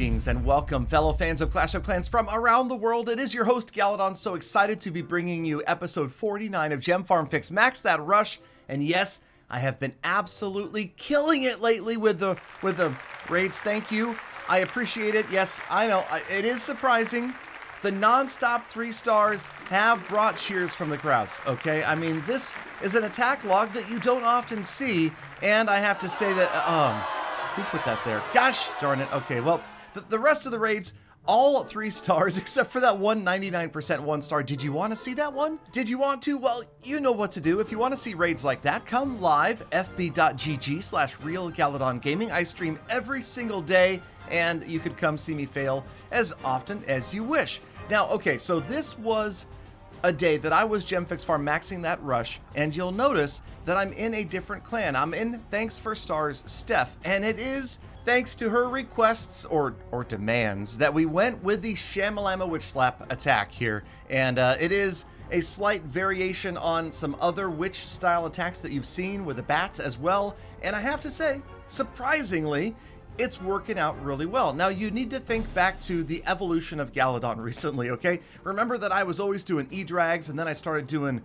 Greetings and welcome, fellow fans of Clash of Clans from around the world. It is your host, Galadon, so excited to be bringing you episode 49 of Gem Farm Fix Max That Rush. And yes, I have been absolutely killing it lately with the raids. Thank you. I appreciate it. Yes, I know, it is surprising. The non-stop 3 stars have brought cheers from the crowds, okay? I mean, this is an attack log that you don't often see, and I have to say that, who put that there? Gosh darn it. Okay, well, the rest of the raids, all 3 stars, except for that one 99% 1 star. Did you want to see that one? Did you want to? Well, you know what to do. If you want to see raids like that, come live, fb.gg/realgaladongaming. I stream every single day, and you could come see me fail as often as you wish. Now, okay, so this was a day that I was Gem Fix Farm maxing that rush, and you'll notice that I'm in a different clan. I'm in Thanks for Stars Steph, and it is thanks to her requests or demands that we went with the Shamalama Witch Slap attack here. And it is a slight variation on some other witch style attacks that you've seen with the bats as well. And I have to say, surprisingly, it's working out really well. Now, you need to think back to the evolution of Galadon recently, okay? Remember that I was always doing E-Drags, and then I started doing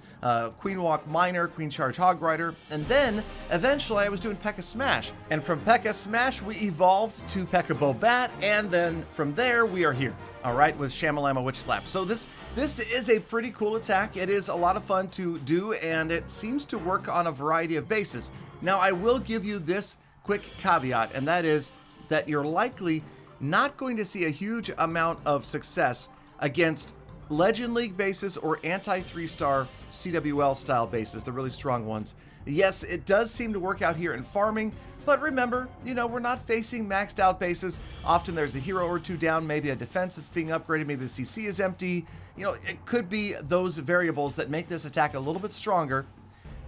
Queen Walk Minor, Queen Charge Hog Rider, and then eventually I was doing P.E.K.K.A. Smash. And from P.E.K.K.A. Smash, we evolved to P.E.K.K.A. Bow Bat, and then from there, we are here, all right, with Shamalama Witch Slap. So this is a pretty cool attack. It is a lot of fun to do, and it seems to work on a variety of bases. Now, I will give you this quick caveat, and that is that you're likely not going to see a huge amount of success against Legend League bases or anti-3-star CWL style bases, the really strong ones. Yes, it does seem to work out here in farming, but remember, you know, we're not facing maxed out bases. Often there's a hero or two down, maybe a defense that's being upgraded, maybe the CC is empty. You know, it could be those variables that make this attack a little bit stronger.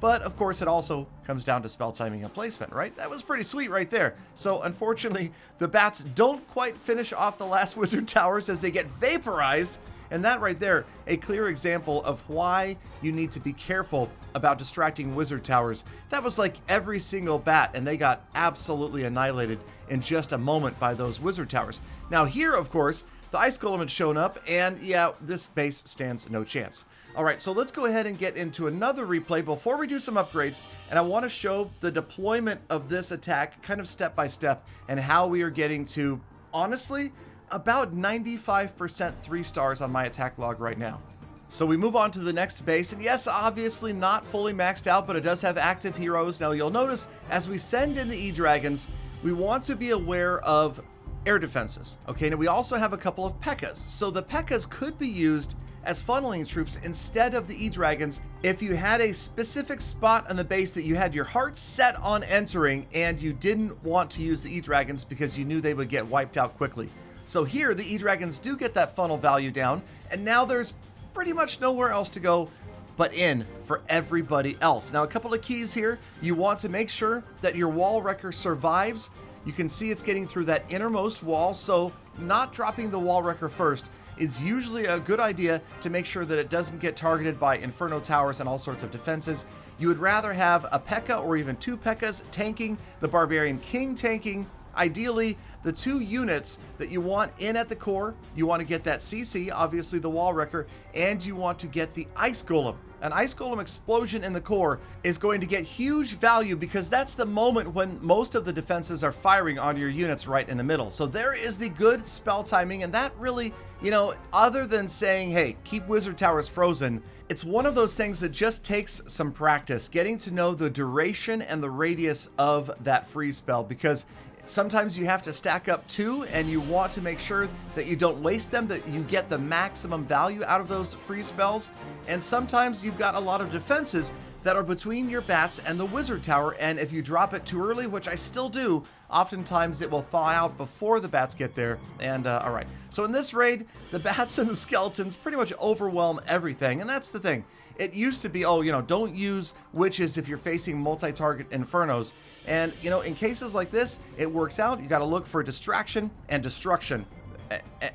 But, of course, it also comes down to spell timing and placement, right? That was pretty sweet right there. So, unfortunately, the bats don't quite finish off the last wizard towers as they get vaporized. And that right there, a clear example of why you need to be careful about distracting wizard towers. That was like every single bat, and they got absolutely annihilated in just a moment by those wizard towers. Now, here, of course, the Ice Golem had shown up, and yeah, this base stands no chance. All right, so let's go ahead and get into another replay before we do some upgrades, and I want to show the deployment of this attack kind of step by step and how we are getting to, honestly, about 95% 3 stars on my attack log right now. So we move on to the next base, and yes, obviously not fully maxed out, but it does have active heroes. Now you'll notice as we send in the E-Dragons, we want to be aware of air defenses. Okay, now we also have a couple of P.E.K.K.A.s, so the P.E.K.K.A.s could be used as funneling troops instead of the E-Dragons if you had a specific spot on the base that you had your heart set on entering and you didn't want to use the E-Dragons because you knew they would get wiped out quickly. So here the E-Dragons do get that funnel value down, and now there's pretty much nowhere else to go but in for everybody else. Now, a couple of keys here. You want to make sure that your wall wrecker survives. You can see it's getting through that innermost wall, so not dropping the wall wrecker first is usually a good idea to make sure that it doesn't get targeted by Inferno Towers and all sorts of defenses. You would rather have a P.E.K.K.A. or even 2 P.E.K.K.A.s tanking, the Barbarian King tanking. Ideally, the 2 units that you want in at the core, you want to get that CC, obviously the Wall Wrecker, and you want to get the Ice Golem. An Ice Golem explosion in the core is going to get huge value because that's the moment when most of the defenses are firing on your units right in the middle. So there is the good spell timing, and that really, you know, other than saying, hey, keep wizard towers frozen, it's one of those things that just takes some practice, getting to know the duration and the radius of that freeze spell, because sometimes you have to stack up 2 and you want to make sure that you don't waste them, that you get the maximum value out of those freeze spells. And sometimes you've got a lot of defenses that are between your bats and the wizard tower, and if you drop it too early, which I still do, oftentimes it will thaw out before the bats get there. And all right, so in this raid, the bats and the skeletons pretty much overwhelm everything, and that's the thing. It used to be, oh, you know, don't use witches if you're facing multi-target infernos. And, you know, in cases like this, it works out. You got to look for distraction and destruction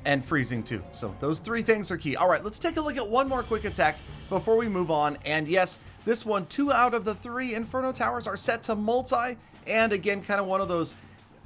and freezing too. So those 3 things are key. All right, let's take a look at one more quick attack before we move on. And yes, this one, 2 out of the 3 Inferno Towers are set to multi. And again, kind of one of those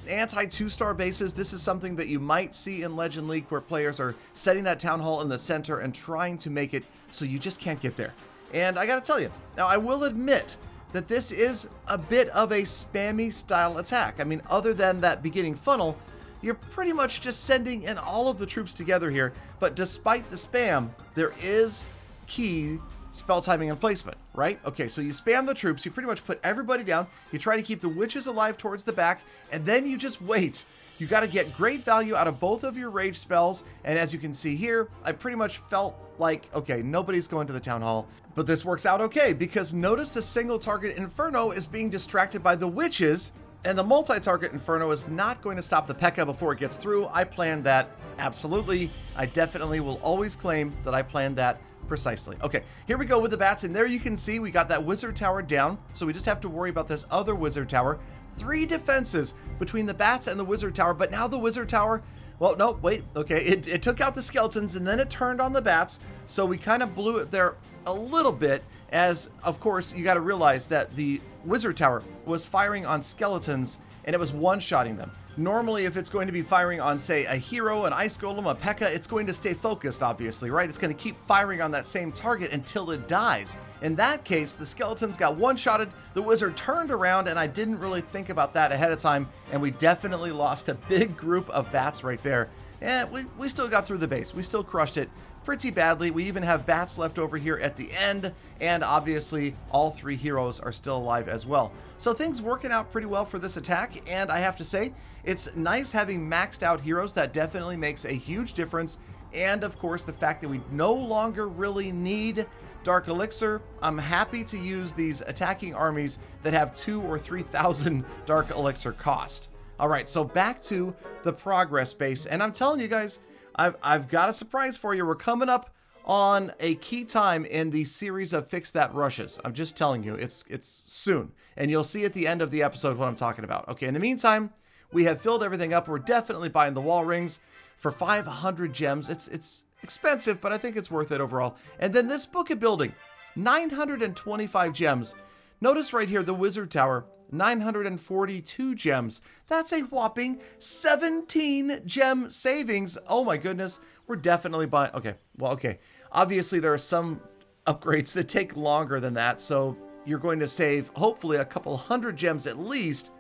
anti-2-star bases. This is something that you might see in Legend League where players are setting that town hall in the center and trying to make it so you just can't get there. And I gotta tell you, now I will admit that this is a bit of a spammy style attack. I mean, other than that beginning funnel, you're pretty much just sending in all of the troops together here. But despite the spam, there is key spell timing and placement, right? Okay, so you spam the troops, you pretty much put everybody down, you try to keep the witches alive towards the back, and then you just wait. You got to get great value out of both of your rage spells, and as you can see here, I pretty much felt like, okay, nobody's going to the town hall, but this works out okay, because notice the single target Inferno is being distracted by the witches, and the multi-target Inferno is not going to stop the P.E.K.K.A before it gets through. I planned that, absolutely. I definitely will always claim that I planned that precisely. Okay, here we go with the bats, and there you can see we got that wizard tower down, so we just have to worry about this other wizard tower. 3 defenses between the bats and the wizard tower, but now the wizard tower, well, no, wait, okay, it took out the skeletons and then it turned on the bats, so we kind of blew it there a little bit, as of course you got to realize that the wizard tower was firing on skeletons and it was one-shotting them. Normally, if it's going to be firing on, say, a hero, an ice golem, a P.E.K.K.A, it's going to stay focused, obviously, right? It's going to keep firing on that same target until it dies. In that case, the skeletons got one-shotted, the wizard turned around, and I didn't really think about that ahead of time, and we definitely lost a big group of bats right there. And we still got through the base. We still crushed it pretty badly. We even have bats left over here at the end, and obviously all 3 heroes are still alive as well. So things working out pretty well for this attack, and I have to say, it's nice having maxed out heroes. That definitely makes a huge difference. And of course, the fact that we no longer really need Dark Elixir. I'm happy to use these attacking armies that have 2,000 or 3,000 Dark Elixir cost. All right, so back to the progress base, and I'm telling you guys, I've got a surprise for you. We're coming up on a key time in the series of Fix That rushes. I'm just telling you, it's soon, and you'll see at the end of the episode what I'm talking about. Okay, in the meantime, we have filled everything up. We're definitely buying the wall rings for 500 gems. It's expensive, but I think it's worth it overall. And then this book of building, 925 gems. Notice right here, the wizard tower, 942 gems. That's a whopping 17 gem savings. Oh my goodness. We're definitely buying. Okay. Well, okay. Obviously there are some upgrades that take longer than that. So you're going to save hopefully a couple hundred gems at least.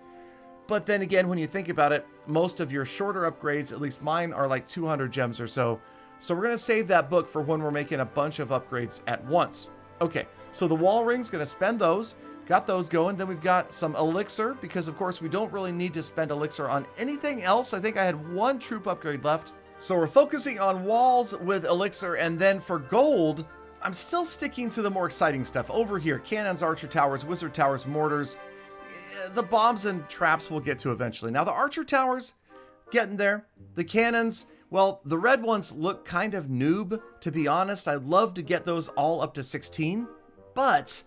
But then again, when you think about it, most of your shorter upgrades, at least mine, are like 200 gems or so. So we're going to save that book for when we're making a bunch of upgrades at once. Okay. So the wall ring's going to spend those. Got those going. Then we've got some elixir, because of course we don't really need to spend elixir on anything else. I think I had 1 troop upgrade left. So we're focusing on walls with elixir, and then for gold, I'm still sticking to the more exciting stuff. Over here, cannons, archer towers, wizard towers, mortars. The bombs and traps we'll get to eventually. Now the archer towers, getting there. The cannons, well, the red ones look kind of noob, to be honest. I'd love to get those all up to 16, but...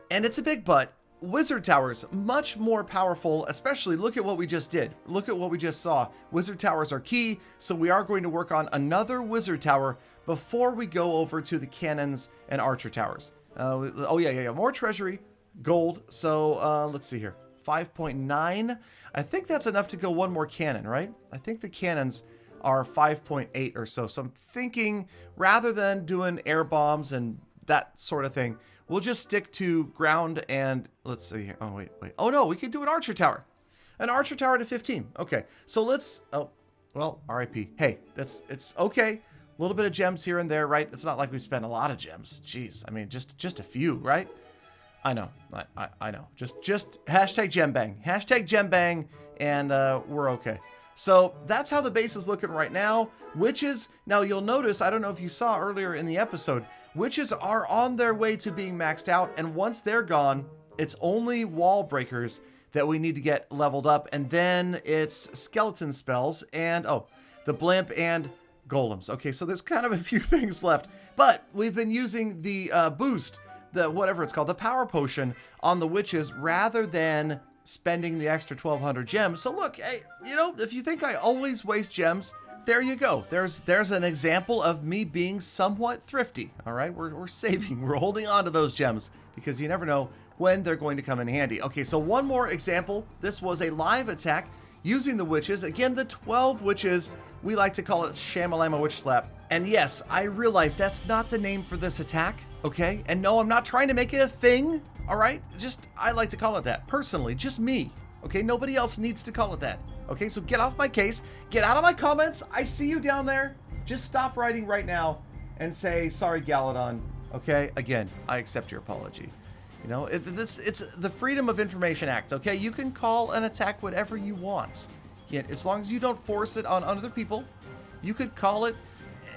and it's a big but, wizard towers, much more powerful, especially look at what we just did. Look at what we just saw. Wizard towers are key, so we are going to work on another wizard tower before we go over to the cannons and archer towers. Oh yeah, more treasury, gold. So let's see here, 5.9. I think that's enough to go 1 more cannon, right? I think the cannons are 5.8 or so. So I'm thinking rather than doing air bombs and that sort of thing, we'll just stick to ground and let's see here. Oh, wait. Oh, no, we could do an archer tower. An archer tower to 15. Okay, so let's, oh, well, RIP. Hey, it's okay. A little bit of gems here and there, right? It's not like we spent a lot of gems. Jeez, I mean, just a few, right? I know, I know. Just hashtag gem bang. Hashtag gem bang, and we're okay. So that's how the base is looking right now. Witches, now you'll notice, I don't know if you saw earlier in the episode, witches are on their way to being maxed out, and once they're gone, it's only wall breakers that we need to get leveled up, and then it's skeleton spells and, oh, the blimp and golems. Okay, so there's kind of a few things left, but we've been using the boost, the whatever it's called, the power potion on the witches rather than spending the extra 1,200 gems. So look, hey, you know, if you think I always waste gems, there you go. There's an example of me being somewhat thrifty. All right, we're saving, we're holding on to those gems because you never know when they're going to come in handy. Okay, so one more example. This was a live attack using the witches. Again, the 12 witches. We like to call it Shamalama Witch Slap. And yes, I realize that's not the name for this attack, okay? And no, I'm not trying to make it a thing, all right? Just, I like to call it that, personally, just me, okay? Nobody else needs to call it that, okay? So get off my case, get out of my comments. I see you down there. Just stop writing right now and say, sorry, Galadon, okay? Again, I accept your apology. You know, it's the Freedom of Information Act, okay? You can call an attack whatever you want. Yeah, as long as you don't force it on other people, you could call it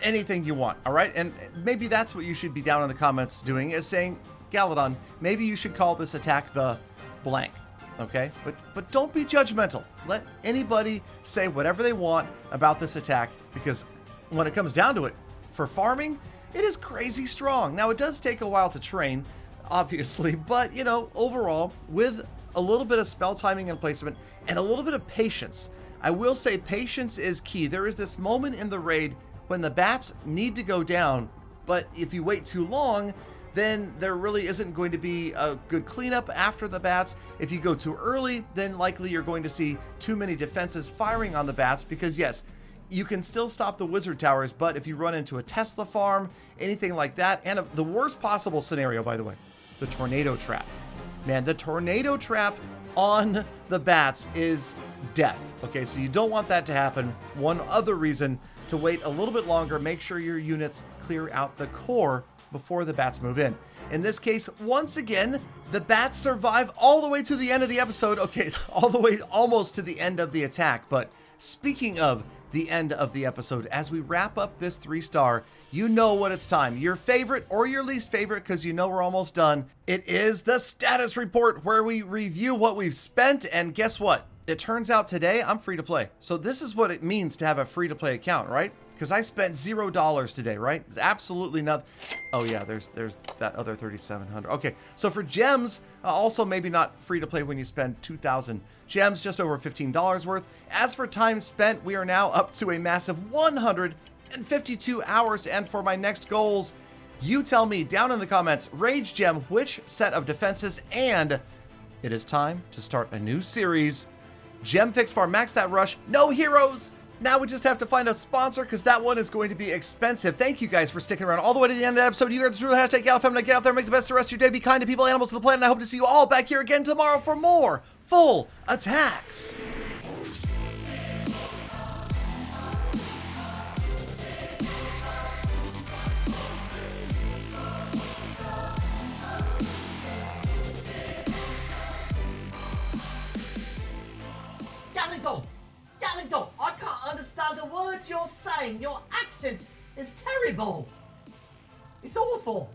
anything you want, all right? And maybe that's what you should be down in the comments doing, is saying, Galadon, maybe you should call this attack the blank, okay? But don't be judgmental. Let anybody say whatever they want about this attack, because when it comes down to it, for farming, it is crazy strong. Now, it does take a while to train, obviously, but, you know, overall, with a little bit of spell timing and placement and a little bit of patience, I will say patience is key. There is this moment in the raid when the bats need to go down, but if you wait too long, then there really isn't going to be a good cleanup after the bats. If you go too early, then likely you're going to see too many defenses firing on the bats, because yes, you can still stop the wizard towers, but if you run into a Tesla farm, anything like that, and the worst possible scenario, by the way, the tornado trap. Man, the tornado trap on the bats is death. Okay, so you don't want that to happen. One other reason to wait a little bit longer, make sure your units clear out the core before the bats move in. In this case, once again, the bats survive all the way to the end of the episode. Okay, all the way almost to the end of the attack. But speaking of the end of the episode, as we wrap up this 3-star, you know what it's time. Your favorite or your least favorite, because you know we're almost done. It is the status report, where we review what we've spent, and guess what? It turns out today I'm free to play. So this is what it means to have a free to play account, right? Because I spent $0 today, right? Absolutely nothing. Oh yeah, there's that other 3,700. Okay, so for gems, also maybe not free to play when you spend 2,000 gems, just over $15 worth. As for time spent, we are now up to a massive 152 hours. And for my next goals, you tell me down in the comments, Rage Gem, which set of defenses, and it is time to start a new series. Gem Fix Farm, max that rush, no heroes. Now we just have to find a sponsor, because that one is going to be expensive. Thank you guys for sticking around all the way to the end of the episode. You guys are the hashtag GalFem. Get out there, make the best of the rest of your day. Be kind to people, animals, to the planet. I hope to see you all back here again tomorrow for more full attacks. Galadon, I can't understand the words you're saying. Your accent is terrible. It's awful.